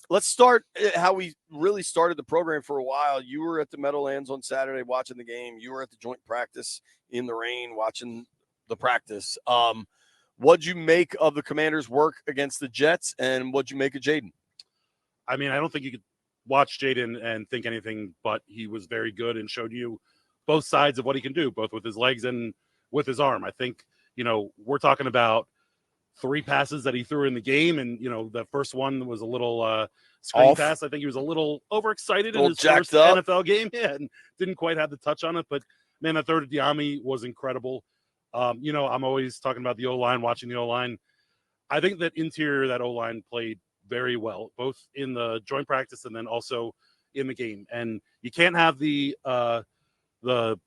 let's start how we really started the program for a while. You were at the Meadowlands on Saturday watching the game. You were at the joint practice in the rain watching the practice. What'd you make of the Commanders' work against the Jets, and what'd you make of Jayden? I mean, I don't think you could watch Jayden and think anything but he was very good and showed you both sides of what he can do, both with his legs and with his arm. I think, we're talking about 3 passes that he threw in the game, and, the first one was a little screen pass. I think he was a little overexcited in his first NFL game. Yeah, and didn't quite have the touch on it. But, man, that throw to Diami was incredible. I'm always talking about the O-line, watching the O-line. I think that interior, that O-line played very well, both in the joint practice and then also in the game. And you can't have the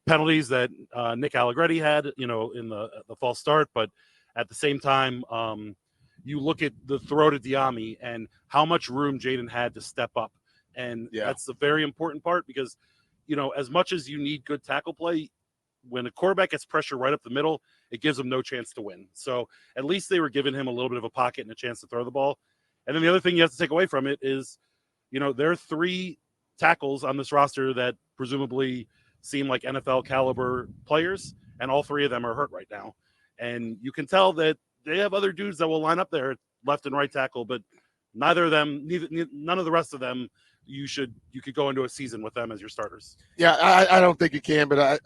penalties that Nick Allegretti had, in the false start. But at the same time, you look at the throw to Diami and how much room Jayden had to step up. And that's a very important part because, as much as you need good tackle play, when a quarterback gets pressure right up the middle, it gives them no chance to win. So at least they were giving him a little bit of a pocket and a chance to throw the ball. And then the other thing you have to take away from it is, there are 3 tackles on this roster that presumably seem like NFL caliber players, and all 3 of them are hurt right now. And you can tell that they have other dudes that will line up there, left and right tackle, but none of the rest of them, you could go into a season with them as your starters. Yeah, I don't think you can, but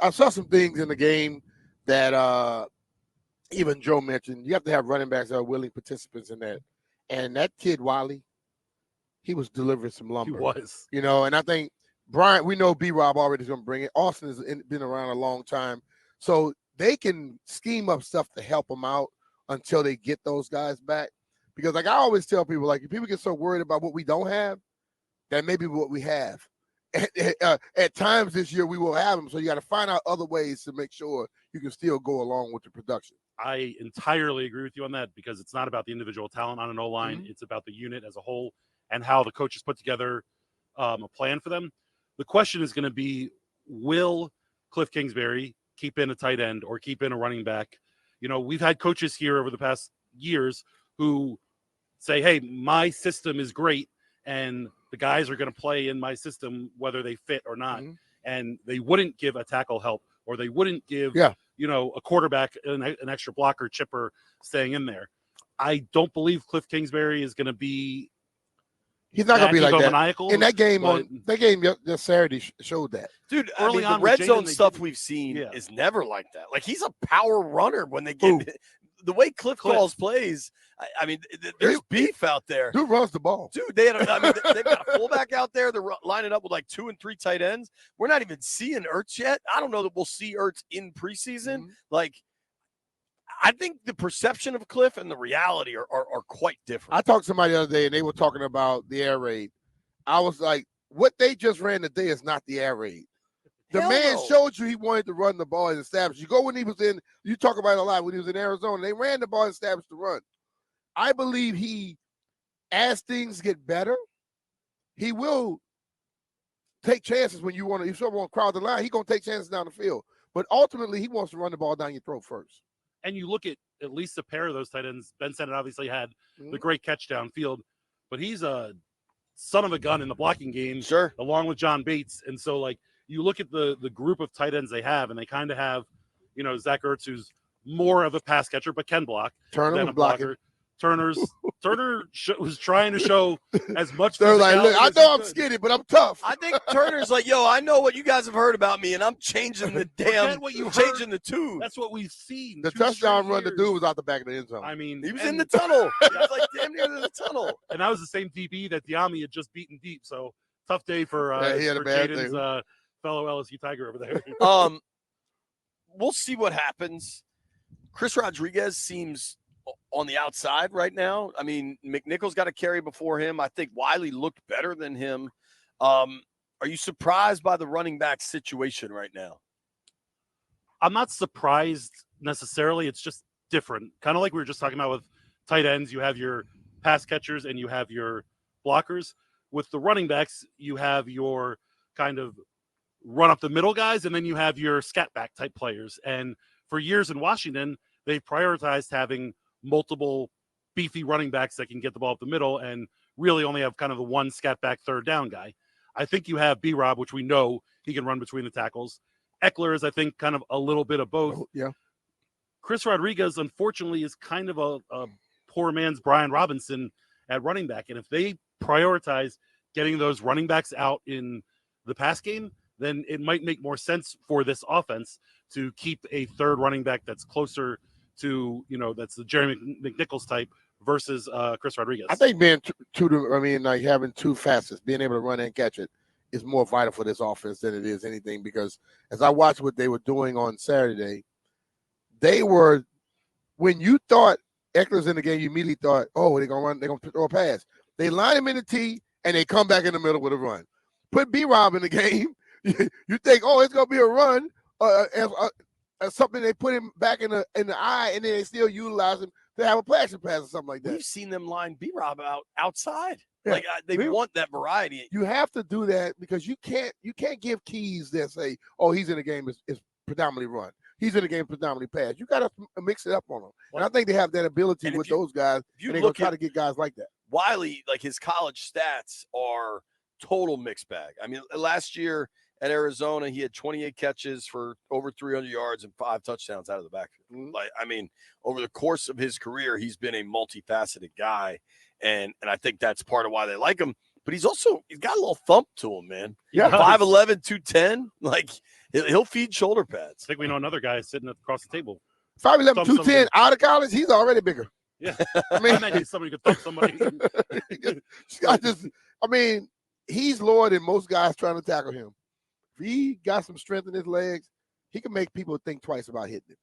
I saw some things in the game that even Joe mentioned. You have to have running backs that are willing participants in that. And that kid, Wiley, he was delivering some lumber. He was. And I think Brian, we know B-Rob already is going to bring it. Austin has been around a long time. So they can scheme up stuff to help them out until they get those guys back. Because like I always tell people, like if people get so worried about what we don't have, that may be what we have. At times this year we will have them. So you got to find out other ways to make sure you can still go along with the production. I entirely agree with you on that because it's not about the individual talent on an O-line. It's about the unit as a whole and how the coaches put together a plan for them. The question is going to be, will Kliff Kingsbury keep in a tight end or keep in a running back? We've had coaches here over the past years who say, hey, my system is great and the guys are going to play in my system whether they fit or not. And they wouldn't give a tackle help or they wouldn't give a quarterback an extra blocker chipper staying in there. I don't believe Kliff Kingsbury is going to be. He's not going to be like that. In that game this Saturday showed that. Dude, early on, the red zone stuff we've seen is never like that. Like he's a power runner when they get the way Kliff calls plays. I mean, there's beef out there. Dude runs the ball. Dude, they've got a fullback out there. They're lining up with like 2 and 3 tight ends. We're not even seeing Ertz yet. I don't know that we'll see Ertz in preseason. Like, I think the perception of Kliff and the reality are quite different. I talked to somebody the other day, and they were talking about the air raid. I was like, what they just ran today is not the air raid. The man showed you he wanted to run the ball and establish. You go when he was in, you talk about it a lot, when he was in Arizona, they ran the ball and established the run. I believe as things get better, he will take chances when you want to, if someone want to crowd the line, he's going to take chances down the field. But ultimately, he wants to run the ball down your throat first. And you look at least a pair of those tight ends. Ben Sennett obviously had the great catch downfield, but he's a son of a gun in the blocking game, along with John Bates. And so, like, you look at the group of tight ends they have, and they kind of have, Zach Ertz, who's more of a pass catcher but can block than a blocker. Turner was trying to show as much. They're like, look, I know I'm skinny, but I'm tough. I think Turner's like, yo, I know what you guys have heard about me, and I'm changing the changing the tune. That's what we've seen. The touchdown run, the dude was out the back of the end zone. I mean, he was in the tunnel. He was like damn near in the tunnel. And that was the same DB that Diami had just beaten deep. So tough day for Jayden's fellow LSU Tiger over there. We'll see what happens. Chris Rodriguez seems on the outside right now. I mean, McNichols got a carry before him. I think Wiley looked better than him. Are you surprised by the running back situation right now? I'm not surprised necessarily. It's just different. Kind of like we were just talking about with tight ends. You have your pass catchers and you have your blockers. With the running backs, you have your kind of run up the middle guys, and then you have your scat back type players. And for years in Washington, they've prioritized having multiple beefy running backs that can get the ball up the middle. And really only have kind of the one scat back third down guy. I think you have B-Rob, which we know he can run between the tackles. Eckler is, I think, kind of a little bit of both. Oh, yeah. Chris Rodriguez, unfortunately, is kind of a poor man's Brian Robinson at running back. And if they prioritize getting those running backs out in the pass game, then it might make more sense for this offense to keep a third running back that's closer to, that's the Jerry McNichols type versus Chris Rodriguez. I think being like having two facets, being able to run and catch it, is more vital for this offense than it is anything, because as I watched what they were doing on Saturday, when you thought Eckler's in the game, you immediately thought, oh, they're going to throw a pass. They line him in the T, and they come back in the middle with a run. Put B-Rob in the game, you think, oh, it's going to be a run, something they put him back in the eye, and then they still utilize him to have a pass or something like that. We've seen them line B-Rob outside. Yeah. Like they want that variety. You have to do that because you can't give keys that say, oh, he's in the game is predominantly run. He's in the game predominantly pass. You got to mix it up on them. And I think they have that ability with those guys, and they're going to try to get guys like that. Wiley, like his college stats are total mixed bag. I mean, last year at Arizona, he had 28 catches for over 300 yards and 5 touchdowns out of the backfield. Mm-hmm. Like, I mean, over the course of his career, he's been a multifaceted guy. And I think that's part of why they like him. But he's got a little thump to him, man. Yeah, 5'11", 210. Like, he'll feed shoulder pads. I think we know another guy sitting across the table. 5'11", 210 out of college, he's already bigger. Yeah. I mean, somebody could thump somebody. He's lower than most guys trying to tackle him. If he got some strength in his legs, he can make people think twice about hitting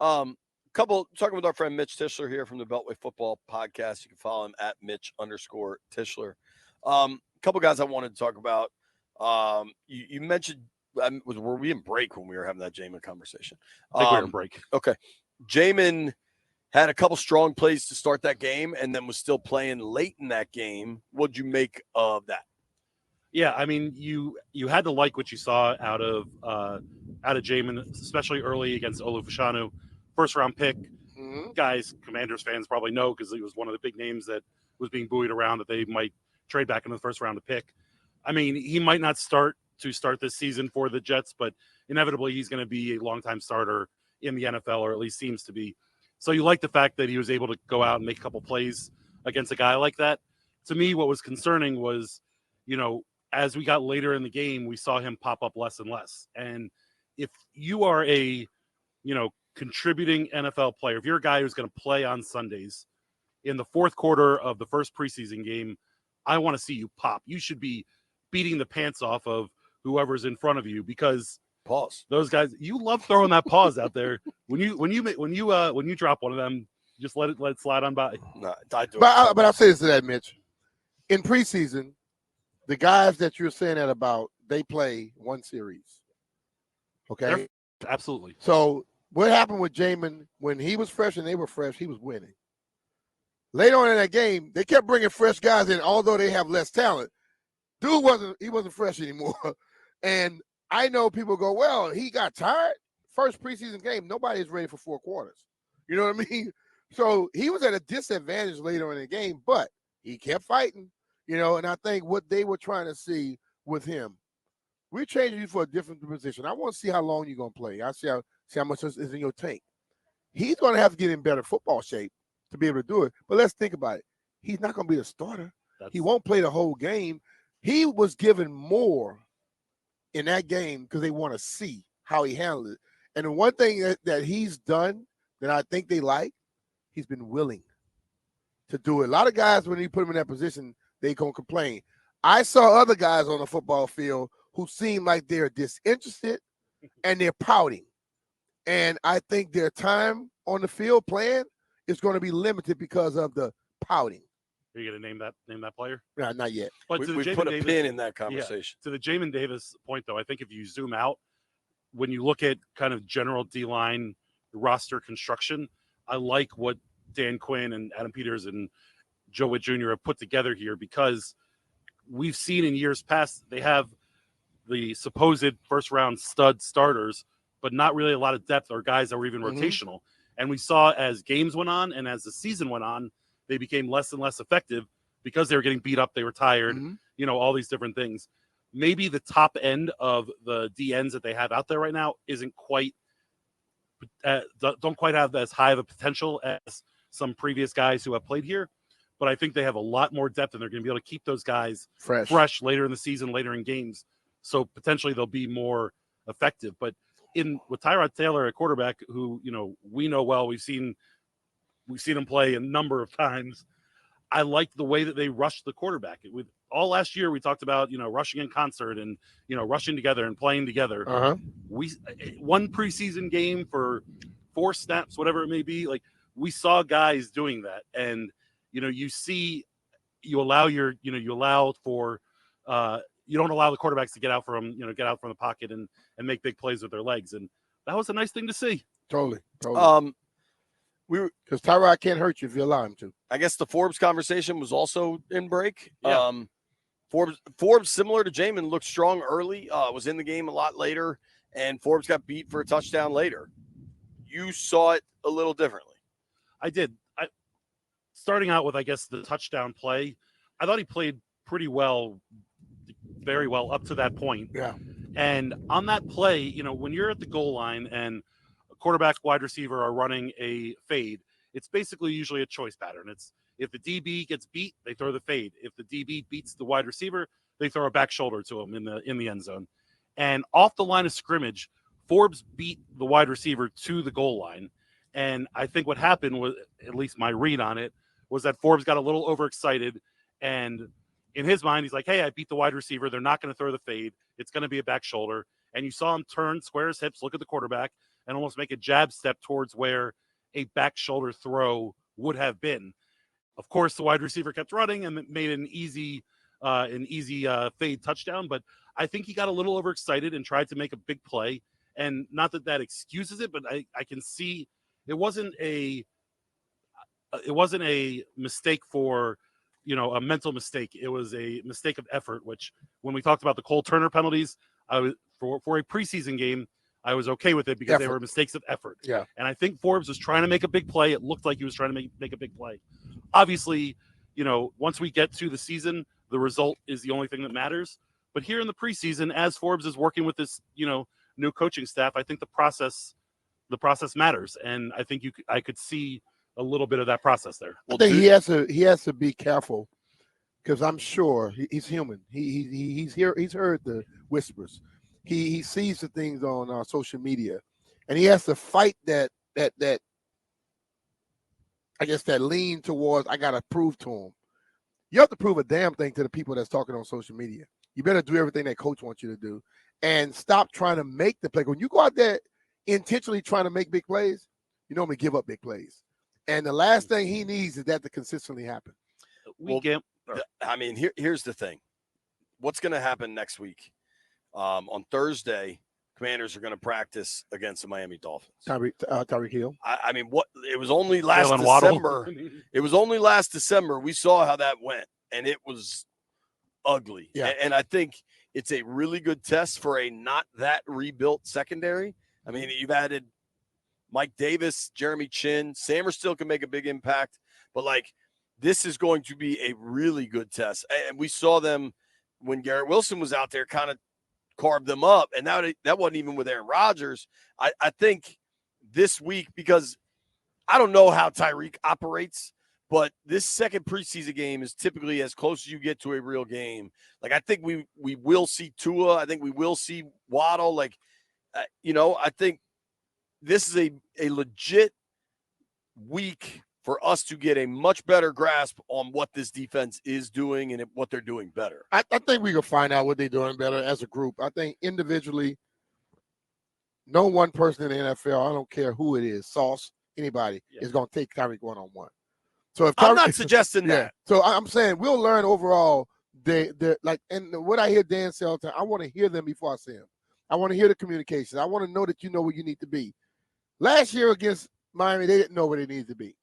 him. Talking with our friend Mitch Tischler here from the Beltway Football Podcast. You can follow him at Mitch_Tischler. Couple guys I wanted to talk about. You mentioned, were we in break when we were having that Jamin conversation? I think we were in break. Okay. Jamin had a couple strong plays to start that game and then was still playing late in that game. What'd you make of that? Yeah, I mean, you had to like what you saw out of Jamin, especially early against Olu Fashanu. First round pick. Mm-hmm. Guys, Commanders fans probably know because he was one of the big names that was being buoyed around that they might trade back in the first round to pick. I mean, he might not start this season for the Jets, but inevitably he's going to be a longtime starter in the NFL, or at least seems to be. So you like the fact that he was able to go out and make a couple plays against a guy like that. To me, what was concerning was, as we got later in the game, we saw him pop up less and less. And if you are a, contributing NFL player, if you're a guy who's going to play on Sundays in the fourth quarter of the first preseason game, I want to see you pop. You should be beating the pants off of whoever's in front of you, because those guys, you love throwing that pause out there. When you drop one of them, just let it slide on by. No, but I'll say this to that, Mitch. In preseason, the guys that you're saying that about, they play one series. Okay? Absolutely. So what happened with Jamin when he was fresh and they were fresh, he was winning. Later on in that game, they kept bringing fresh guys in, although they have less talent. Dude wasn't fresh anymore. And I know people go, well, he got tired. First preseason game, nobody's ready for 4 quarters. You know what I mean? So he was at a disadvantage later in the game, but he kept fighting, and I think what they were trying to see with him, we're changing you for a different position. I want to see how long you're going to play. I see how much is in your tank. He's going to have to get in better football shape to be able to do it. But let's think about it. He's not going to be the starter. He won't play the whole game. He was given more in that game because they want to see how he handled it. And the one thing that he's done that I think they like, he's been willing to do it. A lot of guys, when you put him in that position, they going to complain. I saw other guys on the football field who seem like they're disinterested and they're pouting. And I think their time on the field playing is going to be limited because of the pouting. Are you going to name that player? No, not yet. But we put a pin in that conversation. Yeah, to the Jamin Davis point, though, I think if you zoom out, when you look at kind of general D-line roster construction, I like what Dan Quinn and Adam Peters and Joe Witt Jr. have put together here, because we've seen in years past they have the supposed first-round stud starters, but not really a lot of depth or guys that were even rotational. And we saw as games went on and as the season went on, they became less and less effective because they were getting beat up, they were tired, you know, all these different things. Maybe the top end of the DNs that they have out there right now isn't quite, don't quite have as high of a potential as some previous guys who have played here. But I think they have a lot more depth, and they're going to be able to keep those guys fresh later in the season, later in games. So potentially they'll be more effective. But with Tyrod Taylor at quarterback, who, you know, we know well, we've seen him play a number of times. I like the way that they rushed the quarterback. With all last year, we talked about, you know, rushing in concert and, you know, rushing together and playing together. One preseason game for 4 snaps, whatever it may be, like we saw guys doing that. And, you know, you don't allow the quarterbacks to get out from the pocket and make big plays with their legs. And that was a nice thing to see. Totally. Because Tyrod can't hurt you if you allow him to. I guess the Forbes conversation was also in break. Yeah. Forbes, similar to Jamin, looked strong early, was in the game a lot later, and Forbes got beat for a touchdown later. You saw it a little differently. I did. Starting out with, I guess, the touchdown play, I thought he played pretty well, very well up to that point. Yeah. And on that play, you know, when you're at the goal line and quarterback, wide receiver are running a fade, it's basically usually a choice pattern. It's if the DB gets beat, they throw the fade. If the DB beats the wide receiver, they throw a back shoulder to him in the end zone. And off the line of scrimmage, Forbes beat the wide receiver to the goal line. And I think what happened was, at least my read on it, was that Forbes got a little overexcited. And in his mind, he's like, hey, I beat the wide receiver. They're not going to throw the fade. It's going to be a back shoulder. And you saw him turn, square his hips, look at the quarterback, and almost make a jab step towards where a back shoulder throw would have been. Of course, the wide receiver kept running and made an easy fade touchdown. But I think he got a little overexcited and tried to make a big play. And not that excuses it, but I can see it wasn't a mistake for, you know, a mental mistake. It was a mistake of effort, which when we talked about the Cole Turner penalties, I was for a preseason game, I was okay with it because they were mistakes of effort. Yeah. And I think Forbes was trying to make a big play. It looked like he was trying to make a big play. Obviously, you know, once we get to the season, the result is the only thing that matters. But here in the preseason, as Forbes is working with this, you know, new coaching staff, I think the process matters. And I think I could see a little bit of that process there. I think he has to be careful, because I'm sure he's human. He's heard the whispers. He sees the things on social media, and he has to fight that I guess that lean towards, I gotta prove to him. You have to prove a damn thing to the people that's talking on social media. You better do everything that coach wants you to do, and stop trying to make the play. When you go out there intentionally trying to make big plays, you normally give up big plays. And the last thing he needs is that to consistently happen. Here's the thing. What's going to happen next week? On Thursday, Commanders are going to practice against the Miami Dolphins. Tyreek Hill. It was only last December. It was only last December we saw how that went, and it was ugly. Yeah. And I think it's a really good test for a not that rebuilt secondary. I mean, you've added Mike Davis, Jeremy Chin, Sammer still can make a big impact, but this is going to be a really good test. And we saw them when Garrett Wilson was out there, kind of carved them up. And that wasn't even with Aaron Rodgers. I think this week, because I don't know how Tyreek operates, but this second preseason game is typically as close as you get to a real game. I think we will see Tua. I think we will see Waddle. I think this is a legit week for us to get a much better grasp on what this defense is doing and what they're doing better. I think we can find out what they're doing better as a group. I think individually, no one person in the NFL, I don't care who it is, Sauce, anybody, is going to take Tyreek one-on-one. So if I'm not suggesting that. So I'm saying we'll learn overall. And what I hear Dan say all the time, I want to hear them before I see them. I want to hear the communication. I want to know that you know where you need to be. Last year against Miami, they didn't know where they needed to be.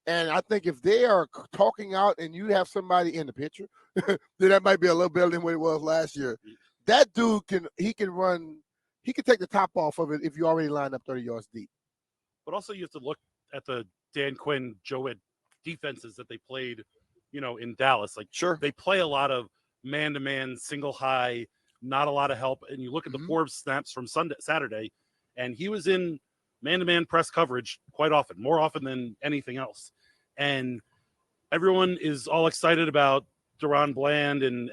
And I think if they are talking out and you have somebody in the picture, then that might be a little better than what it was last year. That dude can take the top off of it if you already lined up 30 yards deep. But also you have to look at the Dan Quinn, Joe Ed defenses that they played in Dallas. Like, Sure. they play a lot of man-to-man, single high, not a lot of help. And you look at the Forbes snaps from Saturday, and he was in man-to-man press coverage quite often, more often than anything else. And everyone is all excited about Deron Bland and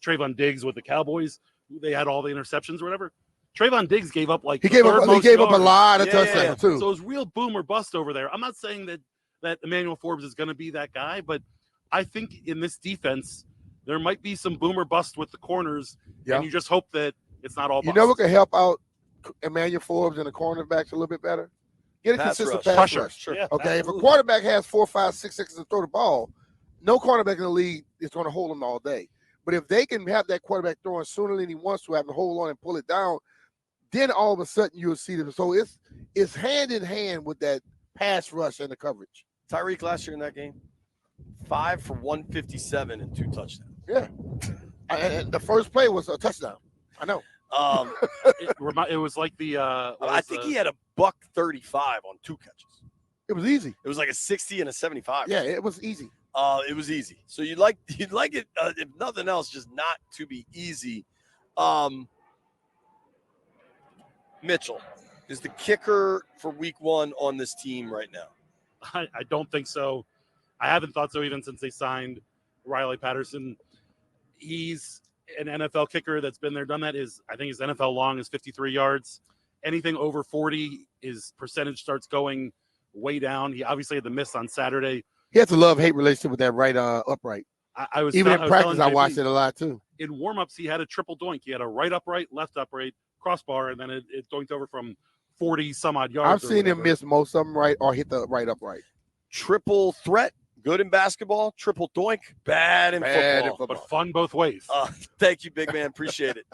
Trayvon Diggs with the Cowboys. They had all the interceptions or whatever. Trayvon Diggs gave up he gave up a lot of touchdowns too. So it was real boom or bust over there. I'm not saying that Emanuel Forbes is going to be that guy, but I think in this defense there might be some boom or bust with the corners, and you just hope that it's not all bust. You know what can help out Emanuel Forbes and the cornerbacks a little bit better? Get a consistent pass rush. Sure. Yeah, okay, absolutely. If a quarterback has 4, 5, 6 seconds to throw the ball, no cornerback in the league is going to hold him all day. But if they can have that quarterback throwing sooner than he wants to, have to hold on and pull it down, then all of a sudden you'll see them. So it's hand in hand with that pass rush and the coverage. Tyreek last year in that game, 5 for 157 and 2 touchdowns. Yeah, and the first play was a touchdown. I know. It was like the. I think he had a $135 on 2 catches. It was easy. It was like a 60 and a 75. Yeah, it was easy. It was easy. So you'd like it if nothing else, just not to be easy. Mitchell is the kicker for week 1 on this team right now. I don't think so. I haven't thought so even since they signed Riley Patterson. He's an NFL kicker that's been there, done that. I think his NFL long is 53 yards. Anything over 40, his percentage starts going way down. He obviously had the miss on Saturday. He has a love-hate relationship with that right upright. I was even in practice. I watched it a lot too. In warm-ups, he had a triple doink. He had a right upright, left upright, crossbar, and then it doinked over from 40 some odd yards. I've seen him miss most of them right or hit the right upright. Triple threat, good in basketball. Triple doink, bad in football. But fun both ways. Thank you, big man. Appreciate it.